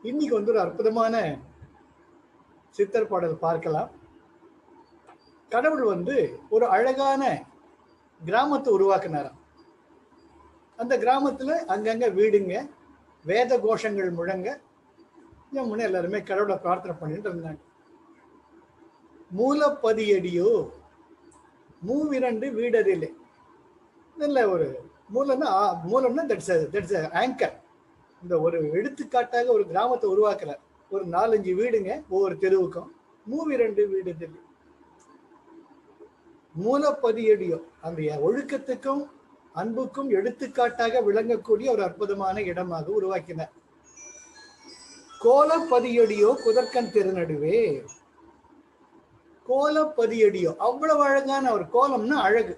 இன்னைக்கு ஒரு அற்புதமான சித்தர் பாடல் பார்க்கலாம். கடவுள் ஒரு அழகான கிராமத்தை உருவாக்குனாராம். அந்த கிராமத்துல அங்கங்க வீடுங்க, வேத கோஷங்கள் முழங்க, எல்லாருமே கடவுளை பிரார்த்தனை பண்ணிட்டு இருந்தாங்க. மூலப்பதியடியோ மூவிரண்டு வீடதில்லை. நல்ல ஒரு மூலம்னா தட்ஸ் ஆங்கர். இந்த ஒரு எடுத்துக்காட்டாக ஒரு கிராமத்தை உருவாக்குறார். ஒரு 4-5 வீடுங்க ஒவ்வொரு தெருவுக்கும். மூவிரண்டு வீடதில்லை. மூலப்பதியடியோ அந்த ஒழுக்கத்துக்கும் அன்புக்கும் எடுத்துக்காட்டாக விளங்கக்கூடிய ஒரு அற்புதமான இடமாக உருவாக்கினார். கோலப்பதியடியோ குதர்க்கன் திருநடுவே. கோலப்பதியடியோ அவ்வளவு அழகான ஒரு கோலம்னா அழகு.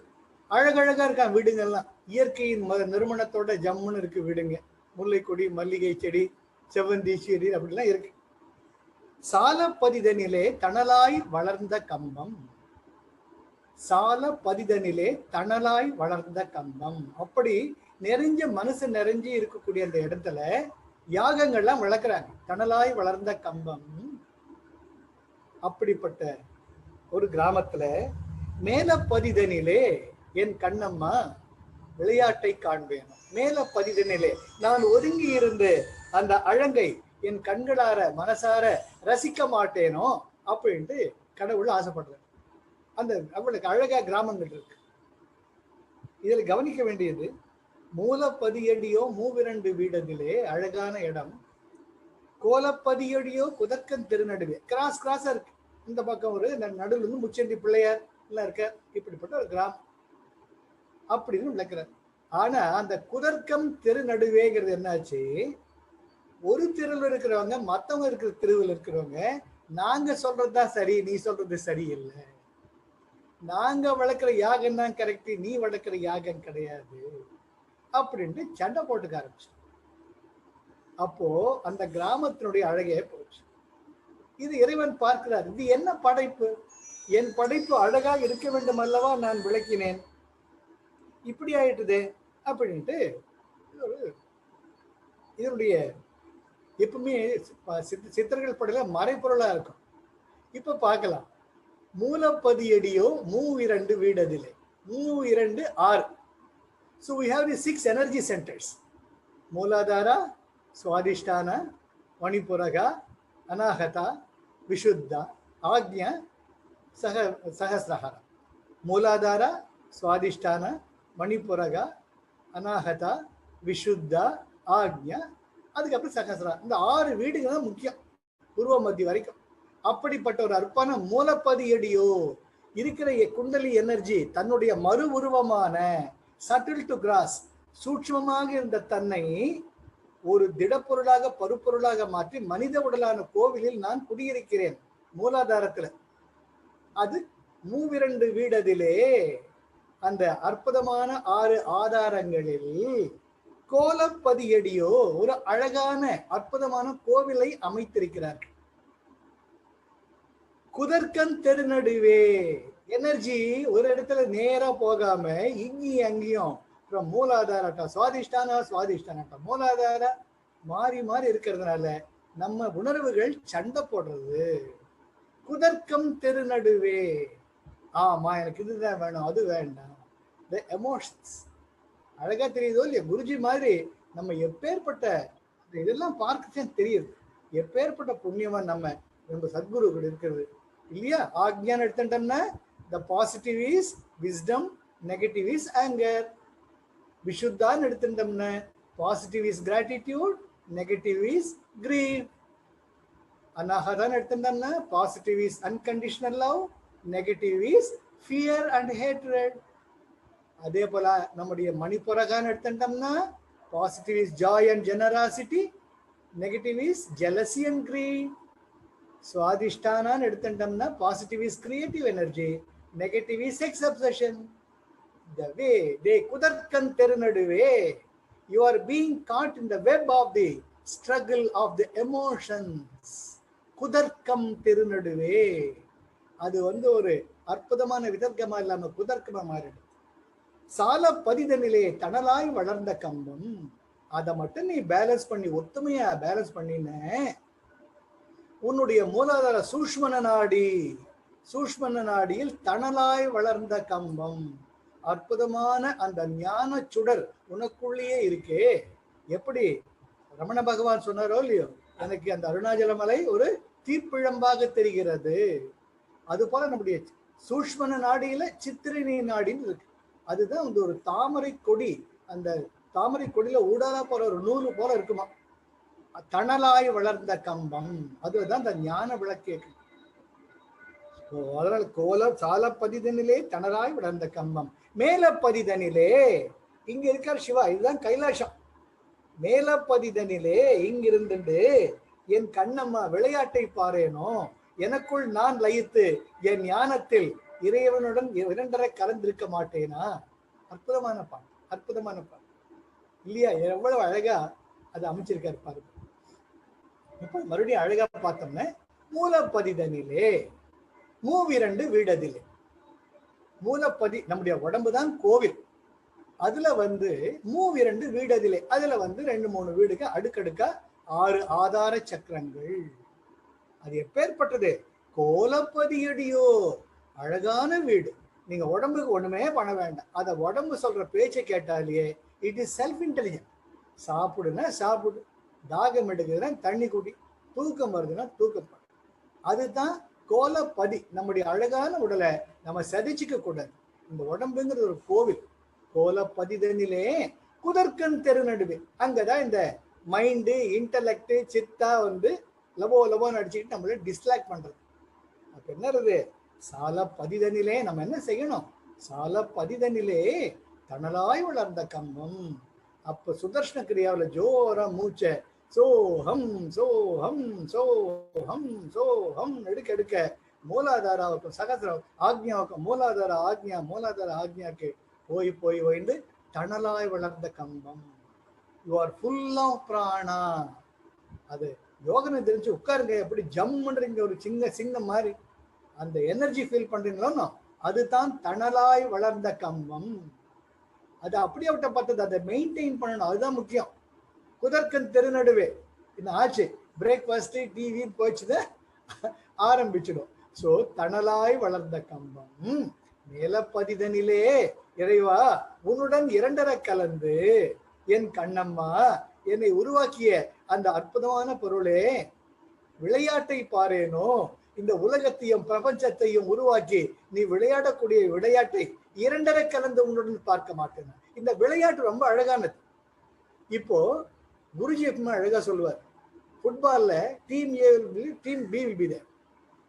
அழகழகா இருக்கான் வீடுங்கள்லாம். இயற்கையின் நறுமணத்தோட ஜம்முன்னு இருக்கு வீடுங்க. முல்லை கொடி, மல்லிகை செடி, செவ்வந்தி செடி அப்படிலாம் இருக்கு. சாலப்பதிதனிலே தணலாய் வளர்ந்த கம்பம். சாலப்பதிதனிலே தணலாய் வளர்ந்த கம்பம். அப்படி மனசு நிறைஞ்சு இருக்கக்கூடிய அந்த இடத்துல யாகங்கள்லாம் வளர்க்குறாங்க. தணலாய் வளர்ந்த கம்பம். அப்படிப்பட்ட ஒரு கிராமத்துல மேலப்பதிதனிலே என் கண்ணம்மா விளையாட்டை காண்பேன். மேலப்பதிதனிலே நான் ஒதுங்கி இருந்து அந்த அழகை என் கண்களார மனசார ரசிக்க மாட்டேனோ அப்படின்ட்டு கடவுள் ஆசைப்படுறார். அந்த அவளுக்கு அழகா கிராமங்கள் இருக்கு. இதுல கவனிக்க வேண்டியது, மூலப்பதியடியோ மூவிரண்டு வீடதிலே அழகான இடம். கோலப்பதியடியோ குதர்க்கன் திருநடுவே. கிராஸா இருக்கு. இந்த பக்கம் ஒரு நடுவில் இருந்து முச்சந்தி பிள்ளையார் எல்லாம் இருக்க. இப்படிப்பட்ட ஒரு கிராமம் அப்படின்னு விளக்குறார். ஆனா அந்த குதர்க்கம் திருநடுவேங்கிறது என்னாச்சு, ஒரு தெருவில் இருக்கிறவங்க மத்தவங்க இருக்கிற தெருவில் இருக்கிறவங்க நாங்க சொல்றதுதான் சரி, நீ சொல்றது சரியில்லை, நாங்க வளர்க்குற யாகம் தான் கரெக்ட், நீ வளர்க்குற யாகம் கிடையாது அப்படின்ட்டு சண்டை போட்டுக்க ஆரம்பிச்சு. அப்போ அந்த கிராமத்தினுடைய அழகே போச்சு. இது இறைவன் பார்க்கிறார். இது என்ன படைப்பு? என் படைப்பு அழகாக இருக்க வேண்டும் அல்லவா நான் விளக்கினேன், இப்படி ஆயிட்டுதே அப்படின்ட்டு இதனுடைய எப்பவுமே சித்தர்கள் படையில மறைப்பொருளா இருக்கும். இப்ப பார்க்கலாம். மூலப்பதியடியோ மூவிரண்டு வீடதில்லை. மூவிரண்டு 6. So we have the 6 energy centers. Muladhara, Swadhisthana, மணிப்புரகா, அநாகதா, விஷுத்தா, Ajna, சகசிரஹார. Muladhara, Swadhisthana, மணிப்புரகா, அநாகதா, விஷுத்தா, Ajna, அதுக்கப்புறம் சகசிரா. இந்த 6 வீடுகள் தான் முக்கியம், பூர்வ மத்திய வரைக்கும். அப்படிப்பட்ட ஒரு அற்பான மூலப்பதியடியோ இருக்கிற குண்டலி எனர்ஜி தன்னுடைய மறு உருவமான சட்டில் டு கிராஸ், சூட்சமாக இருந்த தன்னை ஒரு திடப்பொருளாக பருப்பொருளாக மாற்றி மனித உடலான கோவிலில் நான் குடியிருக்கிறேன் மூலாதாரத்துல. அது மூவிரண்டு வீடதிலே அந்த அற்புதமான 6 ஆதாரங்களில் கோலப்பதியடியோ ஒரு அழகான அற்புதமான கோவிலை அமைத்திருக்கிறார். குதர்க்கன் தெருநடுவே எனர்ஜி ஒரு இடத்துல நேரா போகாம இங்கேயும் அங்கேயும் மூலாதாரட்டா சுவாதிஷ்டானா, சுவாதிஷ்டானட்டா மூலாதார மாறி மாறி இருக்கிறதுனால நம்ம உணர்வுகள் சண்டை போடுறது. குதர்க்கம் தெருநடுவே. ஆமா, எனக்கு இதுதான் வேணும், அது வேண்டாம். The emotions அழகா தெரியுதோ இல்லையா? குருஜி மாதிரி நம்ம எப்பேற்பட்ட இதெல்லாம் பார்க்கத்தான் தெரியுது. எப்பேற்பட்ட புண்ணியமா நம்ம சத்குருகள் இருக்கிறது இல்லையா? ஆக்ஞான் எடுத்துட்டோம்னா the positive is wisdom, negative is anger. விஷுத்தான் எடுத்துட்டோம்னா positive is gratitude, negative is grief. அநாகதான் எடுத்துட்டோம்னா positive is unconditional love, negative is fear and hatred. அதே போல நம்முடைய மணிப்புரகான் எடுத்துட்டோம்னா positive is joy and generosity, negative is jealousy and greed. சுவாதிஷ்டானான் எடுத்துட்டோம்னா positive is creative energy, negative is sex obsession. The way they குதர்க்கன் தெருநடுவே, you are being caught in the web of the struggle of the emotions. குதர்க்கம் தெருநடுவே அது ஒரு அற்புதமான விதர்க்கமா இல்லாம குதர்க்கமா மாறிடும். சால பதிதனிலே தணலாய் வளர்ந்த கம்பம். அதை மட்டும் நீ பேலன்ஸ் பண்ணி ஒத்துமையா பேலன்ஸ் பண்ணின உன்னுடைய மூலாதார சூஷ்மன நாடியில் தணலாய் வளர்ந்த கம்பம், அற்புதமான அந்த ஞான சுடர் உனக்குள்ளேயே இருக்கே. எப்படி ரமண பகவான் சொன்னாரோ இல்லையோ, எனக்கு அந்த அருணாச்சல மலை ஒரு தீப்பிழம்பாக தெரிகிறது. அது போல நம்முடைய சூஷ்மன நாடியில சித்திரை நாடின்னு இருக்கு. அதுதான் வந்து ஒரு தாமரை கொடி. அந்த தாமரை கொடியில ஊடாலா போற ஒரு நூறு போல இருக்குமா. தணலாய் வளர்ந்த கம்பம், அதுதான் அந்த ஞான விளக்கே. அதனால சால பதிதனிலே தணலாய் வளர்ந்த கம்பம், மேல பதிதனிலே இங்க இருக்கார் சிவா. இதுதான் கைலாசம். மேல பதிதனிலே இங்கிருந்து என் கண்ணம்மா விளையாட்டை பாரேனோ, எனக்குள் நான் லயித்து என் ஞானத்தில் இறைவனுடன் இரண்டரை கலந்திருக்க மாட்டேனா. அற்புதமான பாட்டு, அற்புதமான பாட்டு இல்லையா? எவ்வளவு அழகா அதை அமைச்சிருக்காரு பாருங்க. இப்ப மறுபடியும் அழகா பார்த்தோம்னா, மூலப்பதிதனிலே மூவிரண்டு வீடதிலே. மூலப்பதி நம்முடைய உடம்பு தான் கோவில். அதுல வந்து மூவிரண்டு வீடதிலே, அதுல வந்து 2-3 வீடுக்கு அடுக்கடுக்கா 6 ஆதார சக்கரங்கள். அது எப்பேற்பட்டது? கோலப்பதியடியோ, அழகான வீடு. நீங்க உடம்புக்கு ஒண்ணுமே பண்ண வேண்டாம். அத உடம்பு சொல்ற பேச்சை கேட்டாலேயே இட் இஸ் செல்ஃப் இன்டெலிஜென்ட். சாப்பிடுனா சாப்பிடு, தாகம் எடுக்குதுன்னா தண்ணி குடி, தூக்கம் வருதுன்னா தூக்கம். அதுதான் கோலப்பதி. நம்முடைய அழகான உடலை நம்ம சதிச்சுக்க கூடாது. இந்த உடம்புங்கிறது ஒரு கோவில். கோலப்பதிதனிலே குதர்க்கன் தெரு நடுவே, அங்கதான் இந்த மைண்டு, இன்டலெக்ட், சித்தா வந்து லவோ லவோன்னு அடிச்சுக்கிட்டு நம்மள டிஸ்ட்ராக்ட் பண்றது. அப்ப என்ன இருக்குது? சால பதிதனிலே நம்ம என்ன செய்யணும்? சால பதிதனிலே தணலாய் வளர்ந்த கம்பம். அப்ப சுதர்ஷன கிரியாவில் ஜோரா மூச்ச சோஹம் சோஹம் சோஹம் சோஹம் எடுக்க எடுக்க மூலாதாராவுக்கும் சகசிரம் ஆக்ஞாவுக்கும் மூலாதார ஆக்ஞா மூலாதார ஆக்ஞாக்கு போய் போய் ஓய்ந்து தணலாய் வளர்ந்த கம்பம். You are full of prana. அது யோகனை தெரிஞ்சு உட்காருங்க. எப்படி ஜம்முன்றீங்க, ஒரு சின்ன மாதிரி அந்த எனர்ஜி ஃபீல் பண்றீங்களோ, அதுதான் தணலாய் வளர்ந்த கம்பம். அது அப்படியே விட்ட பார்த்தது, அதை மெயின்டைன் பண்ணணும். அதுதான் முக்கியம். குதர்க்கன் தெருநடுவே என்ன ஆச்சு? பிரேக்ஃபாஸ்ட் டிவி போச்சுது, ஆரம்பிச்சிடும். சோ தணலாய் வளர்ந்த கம்பம் மேலப்பதிதனிலே இறைவா உன்னுடன் இரண்டரை கலந்து என் கண்ணம்மா என்னை உருவாக்கிய அந்த அற்புதமான பொருளே, விளையாட்டை பாரேனோ. இந்த உலகத்தையும் பிரபஞ்சத்தையும் உருவாக்கி நீ விளையாடக்கூடிய விளையாட்டை இரண்டரை கலந்து உன்னுடன் பார்க்க மாட்டேன். இந்த விளையாட்டு ரொம்ப அழகானது. இப்போ குருஜி எப்பவுமே அழகா சொல்லுவார், ஃபுட்பால்ல team A team B will be there,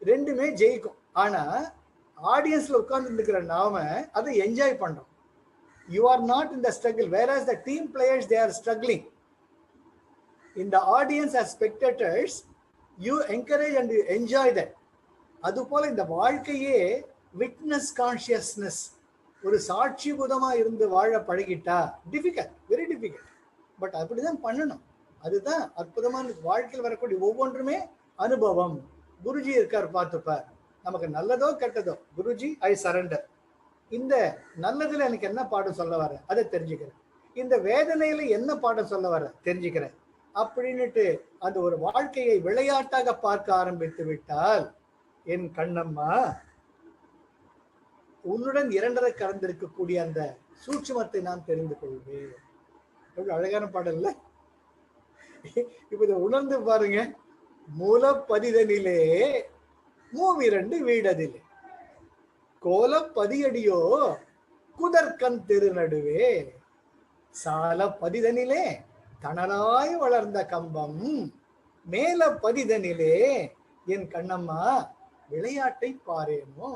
ரெண்டுமே ஜெயிக்கும். ஆனா ஆடியன்ஸ்ல உட்கார்ந்து இருக்கிற நாம அதை என்ஜாய் பண்றோம். You are not in the struggle, whereas the team players they are struggling. In the audience as spectators you encourage and you enjoy that. அது போல இந்த வாழ்க்கையே விட்னஸ் கான்சியஸ்னஸ், ஒரு சாட்சி பூதமா இருந்து வாழ பழகிட்டா டிஃபிகல்ட், வெரி டிஃபிகல்ட். பட் அப்படிதான் பண்ணணும். அதுதான் அற்புதமான வாழ்க்கையில் வரக்கூடிய ஒவ்வொன்றுமே அனுபவம். குருஜி இருக்கார் பார்த்துப்பார், நமக்கு நல்லதோ கெட்டதோ, குருஜி ஐ சரண்டர். இந்த நல்லதுல எனக்கு என்ன பாடம் சொல்ல வர அதை தெரிஞ்சுக்கிறேன், இந்த வேதனையில என்ன பாடம் சொல்ல வர தெரிஞ்சுக்கிறேன் அப்படின்னுட்டு அந்த ஒரு வாழ்க்கையை விளையாட்டாக பார்க்க ஆரம்பித்து விட்டால், என் கண்ணம்மா உன்னுடன் இரண்டரை கலந்திருக்கக்கூடிய அந்த சூட்சுமத்தை நான் தெரிந்து கொள்வேன். எவ்வளவு அழகான பாடல் இல்ல? இப்ப இதை உணர்ந்து பாருங்க. மூலப்பதிதனிலே மூவிரண்டு வீடதிலே கோலப்பதியடியோ குதர்க்கன் தெரு நடுவே சால பதிதனிலே தணலாய் வளர்ந்த கம்பம் மேல பதிதனிலே என் கண்ணம்மா விளையாட்டை பாரேனோ.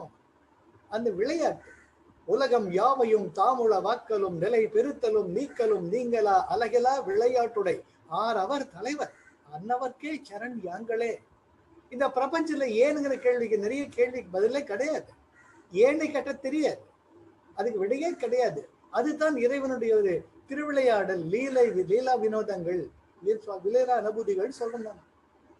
அந்த விளையாட்டு உலகம் யாவையும் தாமுள வாக்கலும் நிலை பெருத்தலும் நீக்கலும் நீங்களா அழகலா விளையாட்டுடை அவர் தலைவர் அன்னவர்க்கே சரண் யாங்களே. இந்த பிரபஞ்சத்துல ஏனுங்கிற கேள்விக்கு நிறைய கேள்விக்கு பதிலே கிடையாது. ஏனை கட்ட தெரியாது, அதுக்கு விடையே கிடையாது. அதுதான் இறைவனுடைய ஒரு திருவிளையாடல், லீலா வினோதங்கள், விளையாட அனுபூதிகள் சொல்றோம்.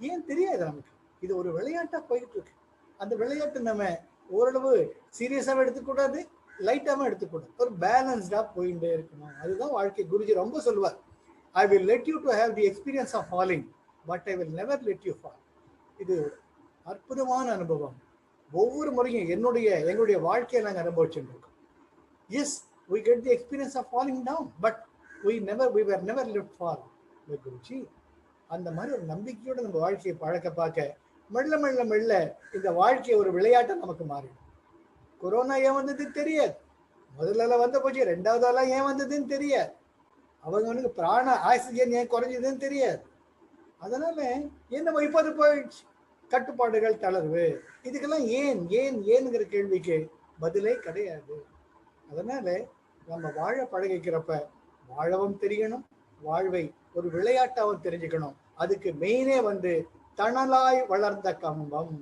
ஏன் தெரியாது நமக்கு. இது ஒரு விளையாட்டா போயிட்டு இருக்கு. அந்த விளையாட்டு நம்ம ஓரளவு சீரியஸாவும் எடுத்துக்கூடாது, லைட்டாவும் எடுத்துக்கூடாது, ஒரு பேலன்ஸ்டா போயிட்டே இருக்கணும். அதுதான் வாழ்க்கை. குருஜி ரொம்ப சொல்லுவார், I will let you to have the experience of falling, but I will never let you fall. இது அற்புதமான அனுபவம். ஒவ்வொரு முறையும் எங்களுடைய வாழ்க்கையை நாங்கள் அனுபவிச்சுட்டு இருக்கோம். Yes, we get the experience of falling down, but we were never left fall. Guruji, அந்த மாதிரி ஒரு நம்பிக்கையோட நம்ம வாழ்க்கையை பழக்க பார்க்க மெல்ல மெல்ல மெல்ல இந்த வாழ்க்கையை ஒரு விளையாட்டை நமக்கு மாறிடும். கொரோனா ஏன் வந்ததுன்னு தெரியாது, முதல்ல வந்த போச்சு, ரெண்டாவது ஆளா ஏன் வந்ததுன்னு தெரியாது, அவங்களுக்கு பிராண ஆக்சிஜன் ஏன் குறைஞ்சதுன்னு தெரியாது. அதனால என்ன இப்போது போயிடுச்சு, கட்டுப்பாடுகள், தளர்வு, இதுக்கெல்லாம் ஏன்ங்கிற கேள்விக்கு பதிலே கிடையாது. அதனால நம்ம வாழ பழகிக்கிறப்ப வாழவும் தெரியணும், வாழ்வை ஒரு விளையாட்டாவும் தெரிஞ்சுக்கணும். அதுக்கு மெயினே தணலாய் வளர்ந்த கம்பம்,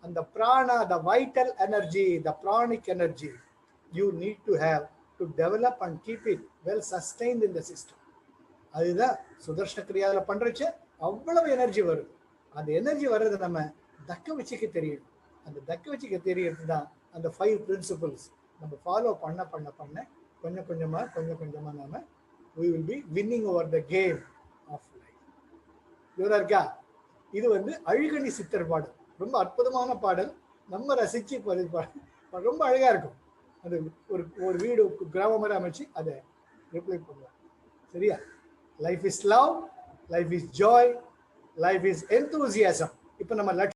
அந்த பிராணா, the vital energy, the pranic energy you need to have to develop and keep it well sustained in the system. அதுதான் சுதர்ஷன கிரியால பண்றச்ச அவ்வளவு எனர்ஜி வருது. அந்த எனர்ஜி வர்றது நம்ம தக்க வச்சுக்க தெரியணும். அந்த தக்க வச்சுக்க தெரியறது தான் அந்த 5 பிரின்சிபிள்ஸ் நம்ம ஃபாலோ பண்ண பண்ண பண்ண கொஞ்சம் கொஞ்சமா நாம we will be winning over the game of life. இவரா இருக்கா? இது அழுகணி சித்தர் பாடல், ரொம்ப அற்புதமான பாடல். நம்ம ரசிச்சு ரொம்ப அழகா இருக்கும். அது ஒரு வீடு கிராமம் அமைச்சு அதை ரிப்ளை பண்ணுவாங்க. சரியா? Life is love, life is Joy, life is enthusiasm. இப்போ நம்ம